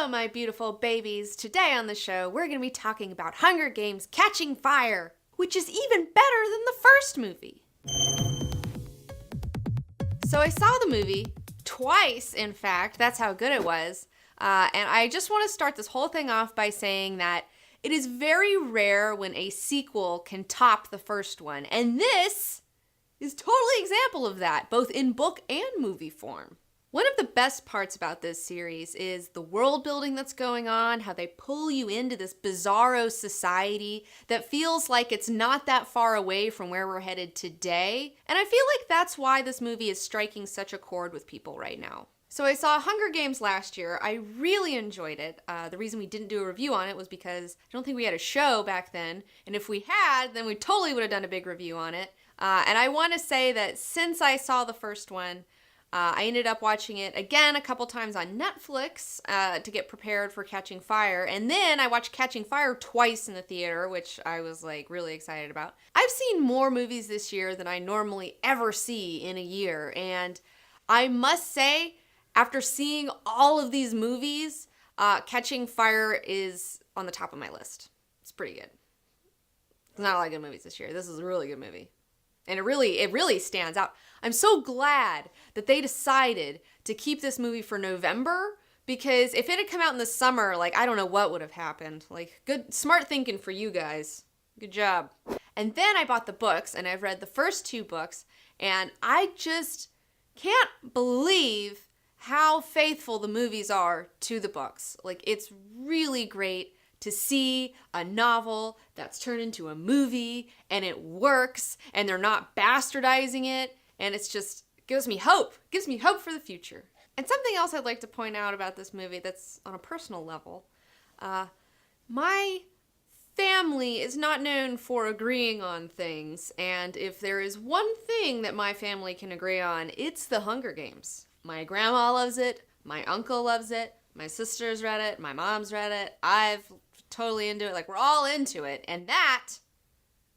Hello, my beautiful babies. Today on the show, we're going to be talking about Hunger Games Catching Fire, which is even better than the first movie. So I saw the movie twice, in fact. That's how good it was. And I just want to start this whole thing off by saying that it is very rare when a sequel can top the first one. And this is totally an example of that, both in book and movie form. One of the best parts about this series is the world building that's going on, how they pull you into this bizarro society that feels like it's not that far away from where we're headed today. And I feel like that's why this movie is striking such a chord with people right now. So I saw Hunger Games last year. I really enjoyed it. The reason we didn't do a review on it was because I don't think we had a show back then. And if we had, then we totally would have done a big review on it. And I want to say that since I saw the first one, I ended up watching it again a couple times on Netflix to get prepared for Catching Fire. And then I watched Catching Fire twice in the theater, which I was like really excited about. I've seen more movies this year than I normally ever see in a year. And I must say, after seeing all of these movies, Catching Fire is on the top of my list. It's pretty good. There's not a lot of good movies this year. This is a really good movie. And it really stands out. I'm so glad that they decided to keep this movie for November, because if it had come out in the summer, like, I don't know what would have happened. Like, good, smart thinking for you guys. Good job. And then I bought the books, and I've read the first two books, and I just can't believe how faithful the movies are to the books. Like, it's really great to see a novel that's turned into a movie and it works and they're not bastardizing it, and it's just gives me hope for the future. And something else I'd like to point out about this movie that's on a personal level, my family is not known for agreeing on things, and if there is one thing that my family can agree on, it's the Hunger Games. My grandma loves it, my uncle loves it, my sister's read it, my mom's read it, I've totally into it, like we're all into it, and that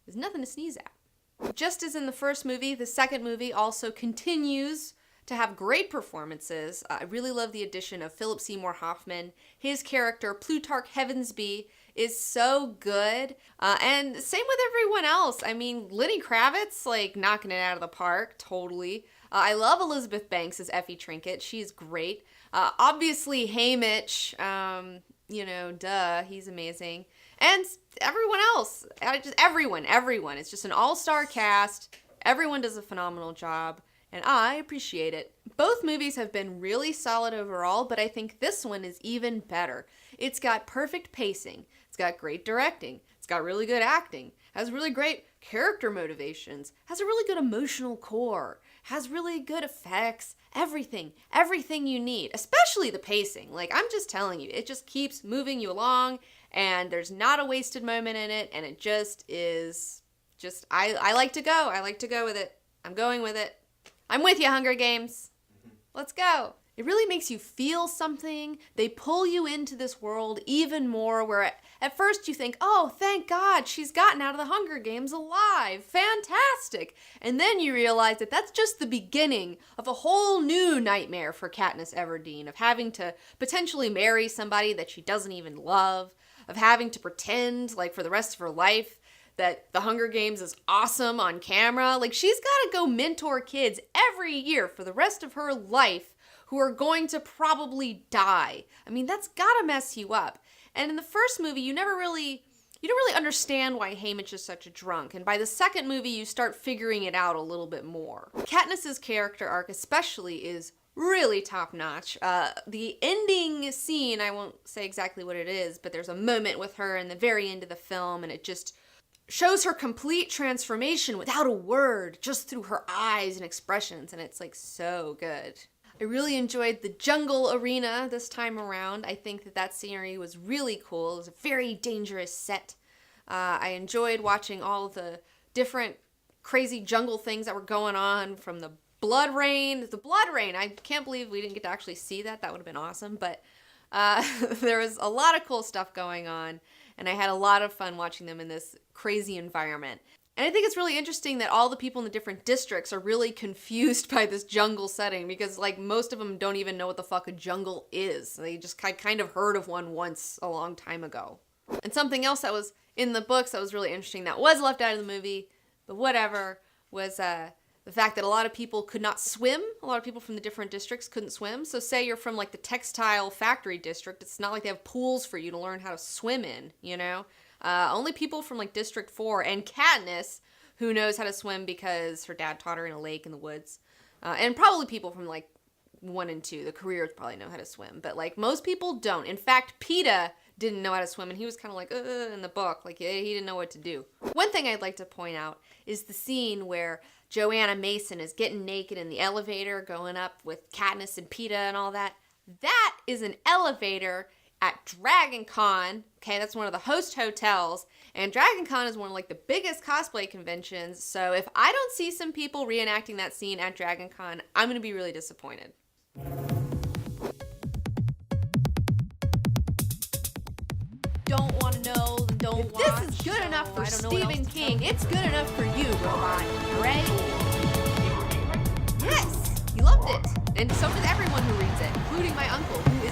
is nothing to sneeze at. Just as in the first movie, the second movie also continues to have great performances. I really love the addition of Philip Seymour Hoffman. His character, Plutarch Heavensbee, is so good. And same with everyone else. I mean, Lenny Kravitz, like, knocking it out of the park, totally. I love Elizabeth Banks as Effie Trinket. She's great. Obviously, Haymitch, duh, he's amazing. And everyone else, everyone. It's just an all-star cast. Everyone does a phenomenal job, and I appreciate it. Both movies have been really solid overall, but I think this one is even better. It's got perfect pacing. It's got great directing. It's got really good acting. Has really great character motivations. Has a really good emotional core. Has really good effects. Everything you need, especially the pacing. Like, I'm just telling you, it just keeps moving you along, and there's not a wasted moment in it, and it just is I like to go. I like to go with it. I'm going with it. I'm with you, Hunger Games. Let's go. It really makes you feel something. They pull you into this world even more, where at first you think, oh, thank God, she's gotten out of the Hunger Games alive. Fantastic. And then you realize that that's just the beginning of a whole new nightmare for Katniss Everdeen, of having to potentially marry somebody that she doesn't even love, of having to pretend, like, for the rest of her life that the Hunger Games is awesome on camera. Like, she's got to go mentor kids every year for the rest of her life who are going to probably die. I mean, that's gotta mess you up. And in the first movie, you don't really understand why Haymitch is such a drunk. And by the second movie, you start figuring it out a little bit more. Katniss's character arc especially is really top-notch. The ending scene, I won't say exactly what it is, but there's a moment with her in the very end of the film, and it just shows her complete transformation without a word, just through her eyes and expressions, and it's like so good. I really enjoyed the jungle arena this time around. I think that scenery was really cool. It was a very dangerous set. I enjoyed watching all the different crazy jungle things that were going on, from the blood rain. I can't believe we didn't get to actually see that. That would have been awesome. But there was a lot of cool stuff going on, and I had a lot of fun watching them in this crazy environment. And I think it's really interesting that all the people in the different districts are really confused by this jungle setting because, like, most of them don't even know what the fuck a jungle is. They just kind of heard of one once a long time ago. And something else that was in the books that was really interesting that was left out of the movie, but whatever, was the fact that a lot of people could not swim. A lot of people from the different districts couldn't swim. So say you're from, like, the textile factory district, it's not like they have pools for you to learn how to swim in, you know? Only people from, like, District 4 and Katniss, who knows how to swim because her dad taught her in a lake in the woods. And probably people from, like, 1 and 2. The careers probably know how to swim. But, like, most people don't. In fact, Peeta didn't know how to swim, and he was kind of like, in the book. Like, he didn't know what to do. One thing I'd like to point out is the scene where Joanna Mason is getting naked in the elevator, going up with Katniss and Peeta and all that. That is an elevator at Dragon Con. Okay, that's one of the host hotels, and Dragon Con is one of, like, the biggest cosplay conventions, so if I don't see some people reenacting that scene at Dragon Con, I'm gonna be really disappointed. Don't want to know, don't watch. If this is good enough for Stephen King, it's good enough for you, robot, right? Yes, he loved it, and so did everyone who reads it, including my uncle, who